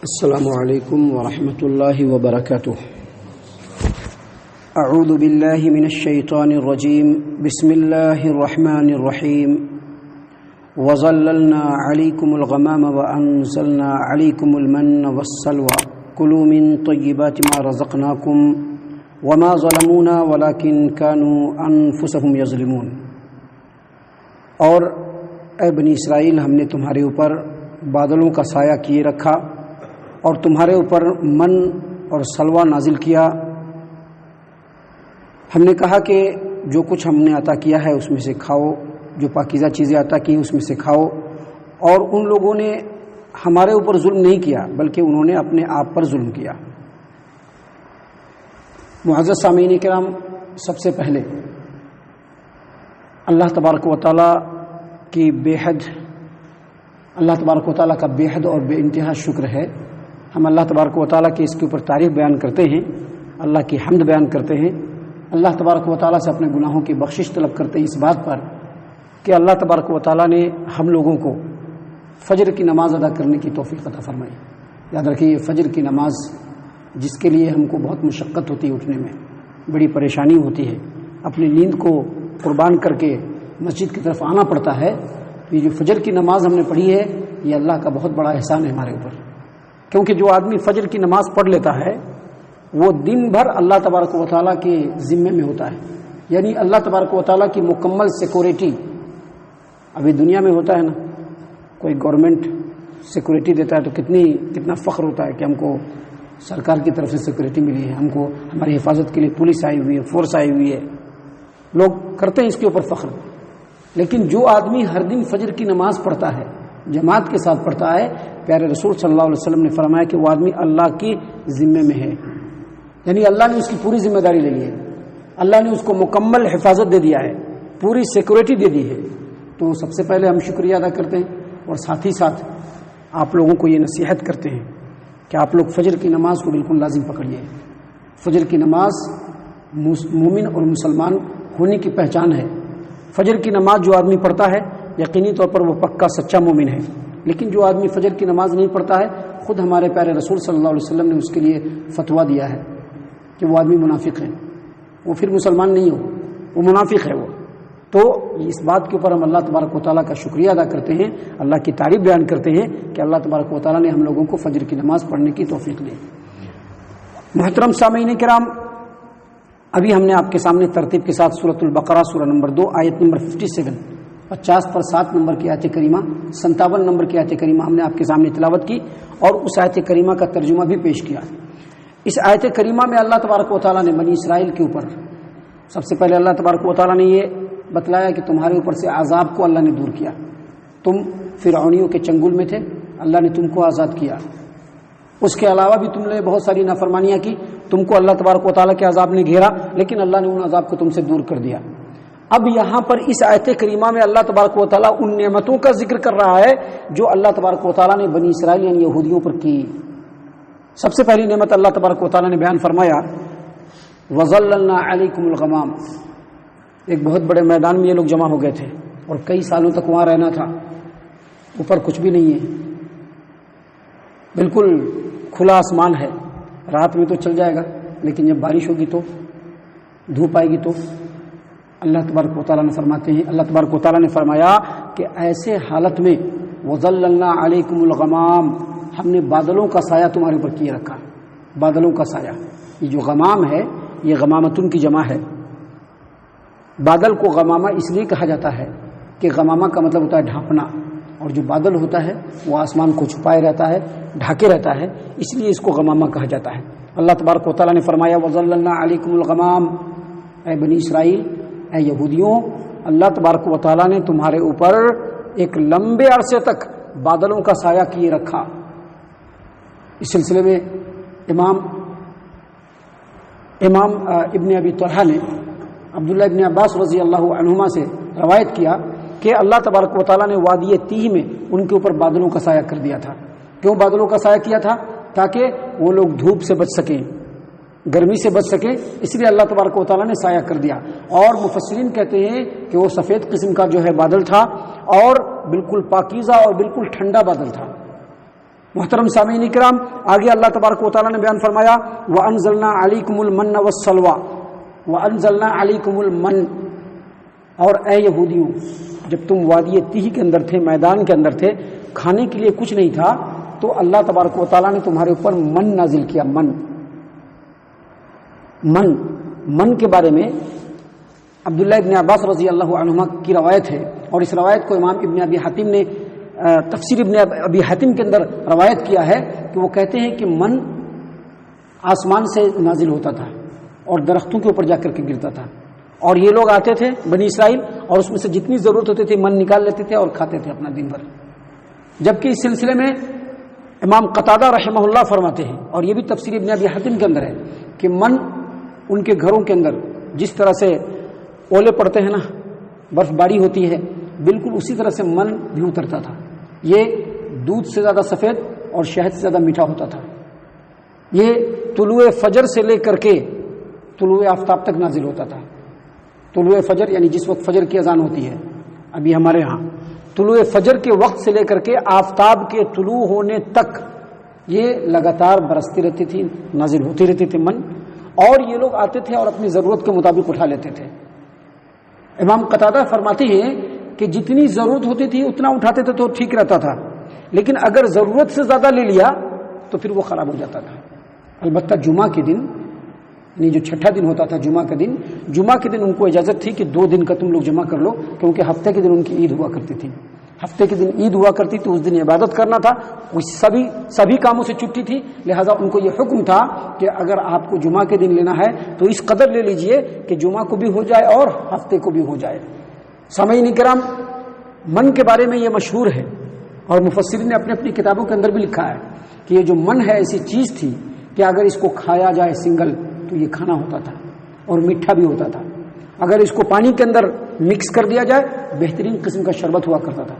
السلام علیکم ورحمۃ اللہ وبرکاتہ۔ اعوذ باللہ من الشیطان الرجیم، بسم اللہ الرحمن الرحیم۔ وظللنا علیکم الغمام وانزلنا علیکم المن والسلوى کلوا من طیبات ما رزقناکم وما ظلمونا ولکن كانوا انفسهم یظلمون۔ اور اے بنی اسرائیل، ہم نے تمہارے اوپر بادلوں کا سایہ کیے رکھا اور تمہارے اوپر من اور سلوہ نازل کیا۔ ہم نے کہا کہ جو کچھ ہم نے عطا کیا ہے اس میں سے کھاؤ، جو پاکیزہ چیزیں عطا کی اس میں سے کھاؤ۔ اور ان لوگوں نے ہمارے اوپر ظلم نہیں کیا بلکہ انہوں نے اپنے آپ پر ظلم کیا۔ معزز سامعین کرام، سب سے پہلے اللہ تبارک و تعالیٰ کی اللہ تبارک و تعالیٰ کا بے حد اور بے انتہا شکر ہے۔ ہم اللہ تبارک و تعالیٰ کی اس کے اوپر تعریف بیان کرتے ہیں، اللہ کی حمد بیان کرتے ہیں، اللہ تبارک و تعالیٰ سے اپنے گناہوں کی بخشش طلب کرتے ہیں اس بات پر کہ اللہ تبارک و تعالیٰ نے ہم لوگوں کو فجر کی نماز ادا کرنے کی توفیق عطا فرمائی۔ یاد رکھیے، یہ فجر کی نماز جس کے لیے ہم کو بہت مشقت ہوتی ہے، اٹھنے میں بڑی پریشانی ہوتی ہے، اپنی نیند کو قربان کر کے مسجد کی طرف آنا پڑتا ہے۔ یہ جو فجر کی نماز ہم نے پڑھی ہے، یہ اللہ کا بہت بڑا احسان ہے ہمارے اوپر، کیونکہ جو آدمی فجر کی نماز پڑھ لیتا ہے وہ دن بھر اللہ تبارک و تعالیٰ کے ذمے میں ہوتا ہے، یعنی اللہ تبارک و تعالیٰ کی مکمل سیکورٹی۔ ابھی دنیا میں ہوتا ہے نا، کوئی گورنمنٹ سیکورٹی دیتا ہے تو کتنا فخر ہوتا ہے کہ ہم کو سرکار کی طرف سے سیکورٹی ملی ہے، ہم کو ہماری حفاظت کے لیے پولیس آئی ہوئی ہے، فورس آئی ہوئی ہے، لوگ کرتے ہیں اس کے اوپر فخر۔ لیکن جو آدمی ہر دن فجر کی نماز پڑھتا ہے، جماعت کے ساتھ پڑھتا ہے، پیارے رسول صلی اللہ علیہ وسلم نے فرمایا کہ وہ آدمی اللہ کی ذمے میں ہے، یعنی اللہ نے اس کی پوری ذمہ داری لے لی ہے، اللہ نے اس کو مکمل حفاظت دے دیا ہے، پوری سیکورٹی دے دی ہے۔ تو سب سے پہلے ہم شکریہ ادا کرتے ہیں اور ساتھ ہی ساتھ آپ لوگوں کو یہ نصیحت کرتے ہیں کہ آپ لوگ فجر کی نماز کو بالکل لازم پکڑیے۔ فجر کی نماز مومن اور مسلمان ہونے کی پہچان ہے۔ فجر کی نماز جو آدمی پڑھتا ہے یقینی طور پر وہ پکا سچا مومن ہے، لیکن جو آدمی فجر کی نماز نہیں پڑھتا ہے، خود ہمارے پیارے رسول صلی اللہ علیہ وسلم نے اس کے لیے فتویٰ دیا ہے کہ وہ آدمی منافق ہے، وہ پھر مسلمان نہیں ہو، وہ منافق ہے وہ۔ تو اس بات کے اوپر ہم اللہ تبارک و تعالیٰ کا شکریہ ادا کرتے ہیں، اللہ کی تعریف بیان کرتے ہیں کہ اللہ تبارک و تعالیٰ نے ہم لوگوں کو فجر کی نماز پڑھنے کی توفیق دی۔ محترم سامعین کرام، ابھی ہم نے آپ کے سامنے ترتیب کے ساتھ سورۃ البقرہ سورہ نمبر 2 آیت نمبر 57 50 پر 7 نمبر کی آیت کریمہ، 57 نمبر کی آیت کریمہ ہم نے آپ کے سامنے تلاوت کی اور اس آیت کریمہ کا ترجمہ بھی پیش کیا۔ اس آیت کریمہ میں اللہ تبارک و تعالیٰ نے بنی اسرائیل کے اوپر سب سے پہلے اللہ تبارک و تعالیٰ نے یہ بتلایا کہ تمہارے اوپر سے عذاب کو اللہ نے دور کیا، تم فرعونیوں کے چنگل میں تھے، اللہ نے تم کو آزاد کیا۔ اس کے علاوہ بھی تم نے بہت ساری نافرمانیاں کی، تم کو اللہ تبارک و تعالیٰ کے عذاب نے گھیرا، لیکن اللہ نے ان عذاب کو تم سے دور کر دیا۔ اب یہاں پر اس آیت کریمہ میں اللہ تبارک و تعالیٰ ان نعمتوں کا ذکر کر رہا ہے جو اللہ تبارک و تعالیٰ نے بنی اسرائیل یعنی یہودیوں پر کی۔ سب سے پہلی نعمت اللہ تبارک و تعالیٰ نے بیان فرمایا، وَظَلَّلْنَا عَلَيْكُمُ الْغَمَامَ۔ ایک بہت بڑے میدان میں یہ لوگ جمع ہو گئے تھے اور کئی سالوں تک وہاں رہنا تھا، اوپر کچھ بھی نہیں ہے، بالکل کھلا آسمان ہے، رات میں تو چل جائے گا لیکن جب بارش ہوگی تو دھوپ آئے گی تو اللہ تبارک و تعالیٰ نے فرماتے ہیں، اللہ تبارک و تعالیٰ نے فرمایا کہ ایسے حالت میں وَظَلَّلْنَا عَلَيْكُمُ الْغَمَامَ، ہم نے بادلوں کا سایہ تمہارے اوپر کیے رکھا۔ بادلوں کا سایہ، یہ جو غمام ہے یہ غمامتن کی جمع ہے۔ بادل کو غمامہ اس لیے کہا جاتا ہے کہ غمامہ کا مطلب ہوتا ہے ڈھانپنا، اور جو بادل ہوتا ہے وہ آسمان کو چھپائے رہتا ہے، ڈھانکے رہتا ہے، اس لیے اس کو غمامہ کہا جاتا ہے۔ اللہ تبارک و تعالیٰ نے فرمایا وَظَلَّلْنَا عَلَيْكُمُ الْغَمَامَ، اے بنی اسرائیل، اے یہودیوں، اللہ تبارک و تعالیٰ نے تمہارے اوپر ایک لمبے عرصے تک بادلوں کا سایہ کیے رکھا۔ اس سلسلے میں امام ابن ابی طلحہ نے عبداللہ ابن عباس رضی اللہ عنہما سے روایت کیا کہ اللہ تبارک و تعالیٰ نے وادی تیہ میں ان کے اوپر بادلوں کا سایہ کر دیا تھا۔ کیوں بادلوں کا سایہ کیا تھا؟ تاکہ وہ لوگ دھوپ سے بچ سکیں، گرمی سے بچ سکیں، اس لیے اللہ تبارک و تعالیٰ نے سایہ کر دیا۔ اور مفسرین کہتے ہیں کہ وہ سفید قسم کا جو ہے بادل تھا اور بالکل پاکیزہ اور بالکل ٹھنڈا بادل تھا، محترم سامعین کرام، آگے اللہ تبارک و تعالیٰ نے بیان فرمایا وَأَنزَلْنَا عَلَيْكُمُ الْمَنَّ وَالسَّلْوَىٰ وَأَنزَلْنَا عَلَيْكُمُ الْمَنَّ، اور اے یہودیوں جب تم وادی تیہ کے اندر تھے، میدان کے اندر تھے، کھانے کے لیے کچھ نہیں تھا، تو اللہ تبارک و تعالیٰ نے تمہارے اوپر من نازل کیا۔ من کے بارے میں عبداللہ ابن عباس رضی اللہ عنہما کی روایت ہے، اور اس روایت کو امام ابن ابی حاتم نے تفسیر ابن ابی حاتم کے اندر روایت کیا ہے کہ وہ کہتے ہیں کہ من آسمان سے نازل ہوتا تھا اور درختوں کے اوپر جا کر کے گرتا تھا، اور یہ لوگ آتے تھے بنی اسرائیل اور اس میں سے جتنی ضرورت ہوتی تھی من نکال لیتے تھے اور کھاتے تھے اپنا دن بھر۔ جبکہ اس سلسلے میں امام قتادہ رحمہ اللہ فرماتے ہیں، اور یہ بھی تفسیر ابن ابی حاتم کے اندر ہے، کہ من ان کے گھروں کے اندر جس طرح سے اولے پڑتے ہیں نا، برف باری ہوتی ہے، بالکل اسی طرح سے من بھی اترتا تھا۔ یہ دودھ سے زیادہ سفید اور شہد سے زیادہ میٹھا ہوتا تھا۔ یہ طلوع فجر سے لے کر کے طلوع آفتاب تک نازل ہوتا تھا۔ طلوع فجر یعنی جس وقت فجر کی اذان ہوتی ہے ابھی ہمارے ہاں، طلوع فجر کے وقت سے لے کر کے آفتاب کے طلوع ہونے تک یہ لگاتار برستی رہتی تھی، نازل ہوتی رہتی تھی من، اور یہ لوگ آتے تھے اور اپنی ضرورت کے مطابق اٹھا لیتے تھے۔ امام قتادہ فرماتے ہیں کہ جتنی ضرورت ہوتی تھی اتنا اٹھاتے تھے تو ٹھیک رہتا تھا، لیکن اگر ضرورت سے زیادہ لے لیا تو پھر وہ خراب ہو جاتا تھا۔ البتہ جمعہ کے دن، یعنی جو چھٹا دن ہوتا تھا جمعہ کے دن ان کو اجازت تھی کہ 2 دن کا تم لوگ جمع کر لو، کیونکہ ہفتے کے دن ان کی عید ہوا کرتی تھی۔ ہفتے کے دن عید ہوا کرتی تھی، اس دن عبادت کرنا تھا، سبھی کاموں سے چھٹی تھی، لہذا ان کو یہ حکم تھا کہ اگر آپ کو جمعہ کے دن لینا ہے تو اس قدر لے لیجئے کہ جمعہ کو بھی ہو جائے اور ہفتے کو بھی ہو جائے۔ سامعین کرام، من کے بارے میں یہ مشہور ہے، اور مفسرین نے اپنی اپنی کتابوں کے اندر بھی لکھا ہے کہ یہ جو من ہے ایسی چیز تھی کہ اگر اس کو کھایا جائے سنگل تو یہ کھانا ہوتا تھا اور میٹھا بھی ہوتا تھا، اگر اس کو پانی کے اندر مکس کر دیا جائے بہترین قسم کا شربت ہوا کرتا تھا،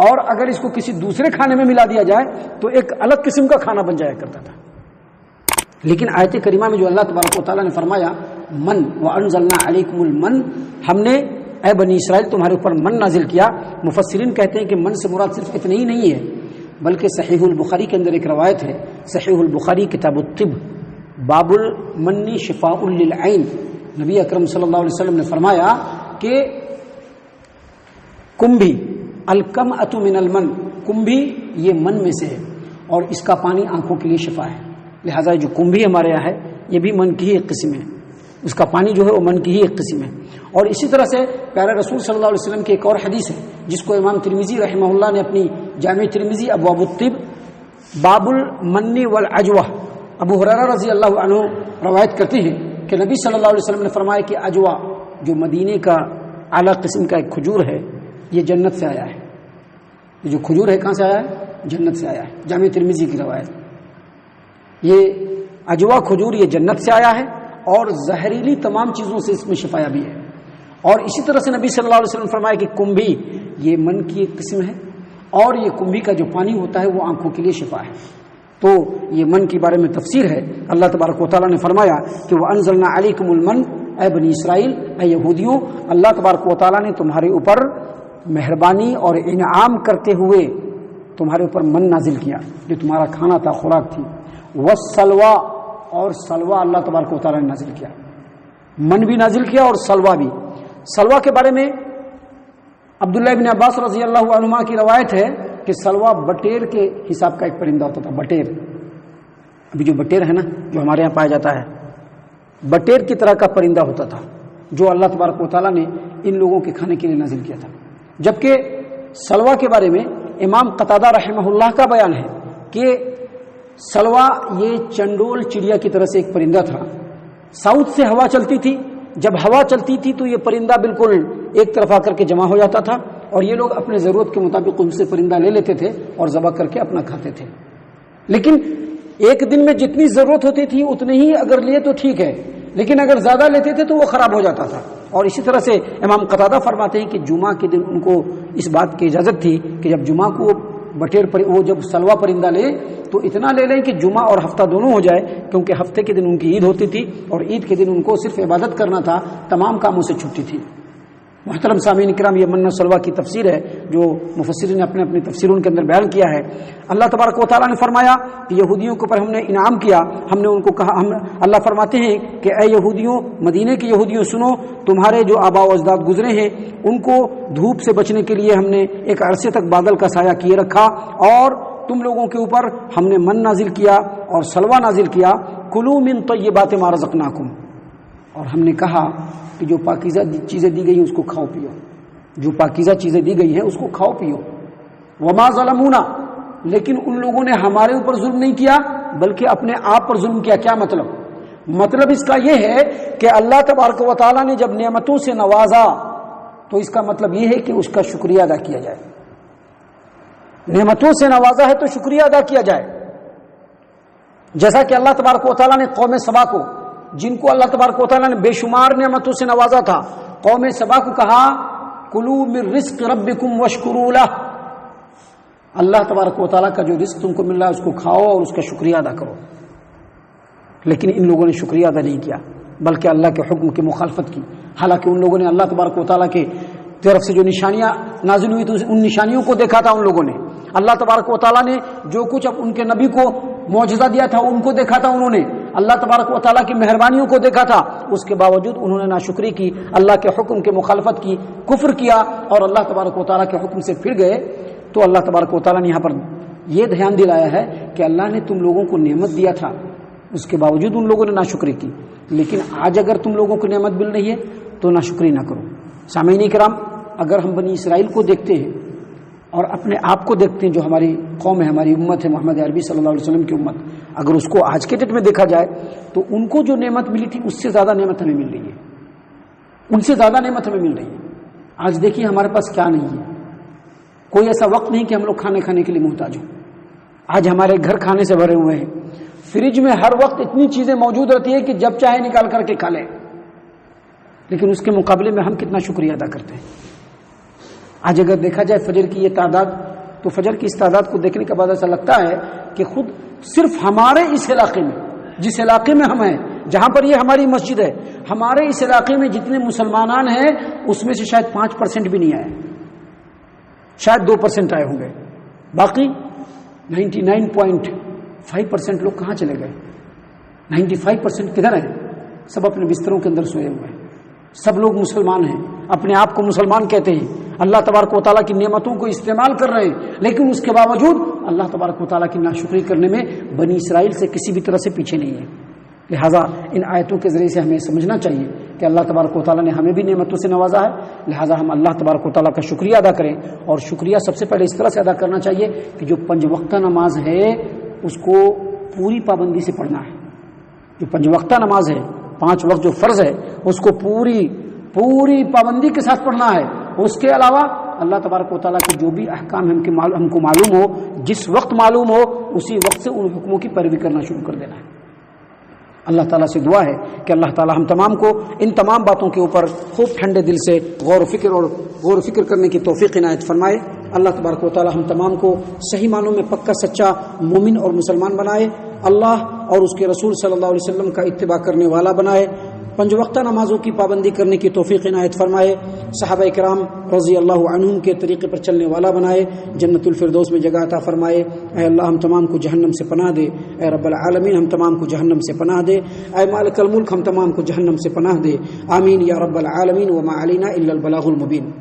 اور اگر اس کو کسی دوسرے کھانے میں ملا دیا جائے تو ایک الگ قسم کا کھانا بن جایا کرتا تھا۔ لیکن آیت کریمہ میں جو اللہ تبارک و تعالیٰ نے فرمایا من وَأَنزَلْنَا عَلَيْكُمُ الْمَنَّ، ہم نے اے بنی اسرائیل تمہارے اوپر من نازل کیا، مفسرین کہتے ہیں کہ من سے مراد صرف اتنا ہی نہیں ہے، بلکہ صحیح البخاری کے اندر ایک روایت ہے، صحیح البخاری کتاب الطب باب المن شفاء للعین، نبی اکرم صلی اللہ علیہ وسلم نے فرمایا کہ کمبھی الکمأۃ من المن، کمبھی یہ من میں سے ہے اور اس کا پانی آنکھوں کے لیے شفا ہے، لہذا جو کمبھی ہمارے یہاں ہے یہ بھی من کی ہی ایک قسم ہے، اس کا پانی جو ہے وہ من کی ہی ایک قسم ہے۔ اور اسی طرح سے پیارے رسول صلی اللہ علیہ وسلم کی ایک اور حدیث ہے جس کو امام ترمذی رحمہ اللہ نے اپنی جامع ترمذی ابواب الطب باب المن والعجوہ، ابو ہریرہ رضی اللہ عنہ روایت کرتے ہیں کہ نبی صلی اللہ علیہ وسلم نے فرمایا کہ عجوہ جو مدینے کا اعلیٰ قسم کا ایک کھجور ہے یہ جنت سے آیا ہے۔ یہ جو کھجور ہے کہاں سے آیا ہے؟ جنت سے آیا ہے، جامع ترمذی کی روایت۔ یہ عجوہ کھجور یہ جنت سے آیا ہے اور زہریلی تمام چیزوں سے اس میں شفا بھی ہے۔ اور اسی طرح سے نبی صلی اللہ علیہ وسلم نے فرمایا کہ کمبھی یہ من کی ایک قسم ہے اور یہ کمبھی کا جو پانی ہوتا ہے وہ آنکھوں کے لیے شفا ہے۔ تو یہ من کے بارے میں تفسیر ہے۔ اللہ تبارک و تعالیٰ نے فرمایا کہ وَأَنزَلْنَا عَلَيْكُمُ الْمَنَّ، اے بنی اسرائیل، اے یہودیوں، اللہ تبارک و تعالیٰ نے تمہارے اوپر مہربانی اور انعام کرتے ہوئے تمہارے اوپر من نازل کیا جو تمہارا کھانا تھا، خوراک تھی۔ وَالسَّلْوَىٰ، اور سلوہ اللہ تبارک و تعالیٰ نے نازل کیا، من بھی نازل کیا اور سلوہ بھی۔ سلوہ کے بارے میں عبداللہ ابن عباس رضی اللہ عنہما کی روایت ہے کہ سلوہ بٹیر کے حساب کا ایک پرندہ ہوتا تھا۔ بٹیر، ابھی جو بٹیر ہے نا جو ہمارے یہاں پایا جاتا ہے، بٹیر کی طرح کا پرندہ ہوتا تھا جو اللہ تبارک و تعالیٰ نے ان لوگوں کے کھانے کے لیے نازل کیا تھا۔ جبکہ سلوہ کے بارے میں امام قتادہ رحمہ اللہ کا بیان ہے کہ سلوہ یہ چنڈول چڑیا کی طرح سے ایک پرندہ تھا، ساؤتھ سے ہوا چلتی تھی، جب ہوا چلتی تھی تو یہ پرندہ بالکل ایک طرف آ کر کے جمع ہو جاتا تھا اور یہ لوگ اپنے ضرورت کے مطابق ان سے پرندہ لے لیتے تھے اور ذبح کر کے اپنا کھاتے تھے۔ لیکن ایک دن میں جتنی ضرورت ہوتی تھی اتنے ہی اگر لیے تو ٹھیک ہے، لیکن اگر زیادہ لیتے تھے تو وہ خراب ہو جاتا تھا۔ اور اسی طرح سے امام قتادہ فرماتے ہیں کہ جمعہ کے دن ان کو اس بات کی اجازت تھی کہ جب جمعہ کو وہ جب سلوہ پرندہ لے تو اتنا لے لیں کہ جمعہ اور ہفتہ دونوں ہو جائے، کیونکہ ہفتے کے دن ان کی عید ہوتی تھی اور عید کے دن ان کو صرف عبادت کرنا تھا، تمام کاموں سے چھٹی تھی۔ محترم سامعین کرام، یہ من سلوہ کی تفسیر ہے جو مفسرین نے اپنے تفسیروں کے اندر بیان کیا ہے۔ اللہ تبارک و تعالیٰ نے فرمایا کہ یہودیوں کے اوپر ہم نے انعام کیا، ہم نے ان کو کہا، اللہ فرماتے ہیں کہ اے یہودیوں، مدینے کے یہودیوں سنو، تمہارے جو آباء و اجداد گزرے ہیں ان کو دھوپ سے بچنے کے لیے ہم نے ایک عرصے تک بادل کا سایہ کیے رکھا، اور تم لوگوں کے اوپر ہم نے من نازل کیا اور سلوہ نازل کیا، کلوا من طیبات ما رزقناکم، اور ہم نے کہا کہ جو پاکیزہ چیزیں دی گئی ہیں اس کو کھاؤ پیو، جو پاکیزہ چیزیں دی گئی ہیں اس کو کھاؤ پیو۔ وما ظلمونا، لیکن ان لوگوں نے ہمارے اوپر ظلم نہیں کیا بلکہ اپنے آپ پر ظلم کیا۔ کیا مطلب اس کا یہ ہے کہ اللہ تبارک و تعالیٰ نے جب نعمتوں سے نوازا تو اس کا مطلب یہ ہے کہ اس کا شکریہ ادا کیا جائے۔ نعمتوں سے نوازا ہے تو شکریہ ادا کیا جائے، جیسا کہ اللہ تبارک و تعالیٰ نے قوم سبا کو، جن کو اللہ تبارک و تعالیٰ نے بے شمار نعمتوں سے نوازا تھا، قوم سبا کو کہا کلوا من رزق ربکم واشکروا لہ، اللہ تبارک و تعالیٰ کا جو رزق تم کو مل رہا ہے اس کو کھاؤ اور اس کا شکریہ ادا کرو۔ لیکن ان لوگوں نے شکریہ ادا نہیں کیا بلکہ اللہ کے حکم کی مخالفت کی، حالانکہ ان لوگوں نے اللہ تبارک و تعالیٰ کے طرف سے جو نشانیاں نازل ہوئی تو ان نشانیوں کو دیکھا تھا ان لوگوں نے، اللہ تبارک و تعالیٰ نے جو کچھ اب ان کے نبی کو معجزہ دیا تھا ان کو دیکھا تھا، انہوں نے اللہ تبارک و تعالیٰ کی مہربانیوں کو دیکھا تھا، اس کے باوجود انہوں نے ناشکری کی، اللہ کے حکم کے مخالفت کی، کفر کیا اور اللہ تبارک و تعالیٰ کے حکم سے پھر گئے۔ تو اللہ تبارک و تعالیٰ نے یہاں پر یہ دھیان دلایا ہے کہ اللہ نے تم لوگوں کو نعمت دیا تھا، اس کے باوجود ان لوگوں نے ناشکری کی، لیکن آج اگر تم لوگوں کو نعمت مل رہی ہے تو ناشکری نہ کرو۔ سامعین کرام، اگر ہم بنی اسرائیل کو دیکھتے ہیں اور اپنے آپ کو دیکھتے ہیں جو ہماری قوم ہے، ہماری امت ہے، محمد عربی صلی اللہ علیہ وسلم کی امت، اگر اس کو آج کے ڈیٹ میں دیکھا جائے تو ان کو جو نعمت ملی تھی اس سے زیادہ نعمت ہمیں مل رہی ہے، ان سے زیادہ نعمت ہمیں مل رہی ہے۔ آج دیکھیے ہمارے پاس کیا نہیں ہے، کوئی ایسا وقت نہیں کہ ہم لوگ کھانے کے لیے محتاج ہوں۔ آج ہمارے گھر کھانے سے بھرے ہوئے ہیں، فریج میں ہر وقت اتنی چیزیں موجود رہتی ہے کہ جب چاہے نکال کر کے کھا لیں، لیکن اس کے مقابلے میں ہم کتنا شکریہ ادا کرتے ہیں۔ آج اگر دیکھا جائے فجر کی یہ تعداد، تو فجر کی اس تعداد کو دیکھنے کے بعد ایسا لگتا ہے کہ خود صرف ہمارے اس علاقے میں، جس علاقے میں ہم ہیں، جہاں پر یہ ہماری مسجد ہے، ہمارے اس علاقے میں جتنے مسلمان ہیں اس میں سے شاید 5% بھی نہیں آئے، شاید 2% آئے ہوں گے، باقی 99.5% لوگ کہاں چلے گئے؟ 95% کدھر ہیں؟ سب اپنے بستروں کے اندر سوئے ہوئے ہیں۔ سب لوگ مسلمان ہیں، اپنے آپ کو مسلمان کہتے ہیں، اللہ تبارک و تعالیٰ کی نعمتوں کو استعمال کر رہے ہیں، لیکن اس کے باوجود اللہ تبارک و تعالیٰ کی ناشکری کرنے میں بنی اسرائیل سے کسی بھی طرح سے پیچھے نہیں ہے۔ لہٰذا ان آیتوں کے ذریعے سے ہمیں سمجھنا چاہیے کہ اللہ تبارک و تعالیٰ نے ہمیں بھی نعمتوں سے نوازا ہے، لہٰذا ہم اللہ تبارک و تعالیٰ کا شکریہ ادا کریں، اور شکریہ سب سے پہلے اس طرح سے ادا کرنا چاہیے کہ جو 5 وقتہ نماز ہے اس کو پوری پابندی سے پڑھنا ہے۔ جو 5 وقتہ نماز ہے، 5 وقت جو فرض ہے اس کو پوری پابندی کے ساتھ پڑھنا ہے۔ اس کے علاوہ اللہ تبارک و تعالیٰ کے جو بھی احکام ہم کو معلوم ہو، جس وقت معلوم ہو اسی وقت سے ان حکموں کی پیروی کرنا شروع کر دینا ہے۔ اللہ تعالیٰ سے دعا ہے کہ اللہ تعالیٰ ہم تمام کو ان تمام باتوں کے اوپر خوب ٹھنڈے دل سے غور و فکر کرنے کی توفیق عنایت فرمائے۔ اللہ تبارک و تعالیٰ ہم تمام کو صحیح معنوں میں پکا سچا مومن اور مسلمان بنائے، اللہ اور اس کے رسول صلی اللہ علیہ وسلم کا اتباع کرنے والا بنائے، 5 وقتہ نمازوں کی پابندی کرنے کی توفیق عنایت فرمائے، صحابہ کرام رضی اللہ عنہم کے طریقے پر چلنے والا بنائے، جنت الفردوس میں جگہ عطا فرمائے۔ اے اللہ ہم تمام کو جہنم سے پناہ دے، اے رب العالمین ہم تمام کو جہنم سے پناہ دے، اے مالک الملک ہم تمام کو جہنم سے پناہ دے، آمین یا رب العالمین، وما علینا الا البلاغ المبین۔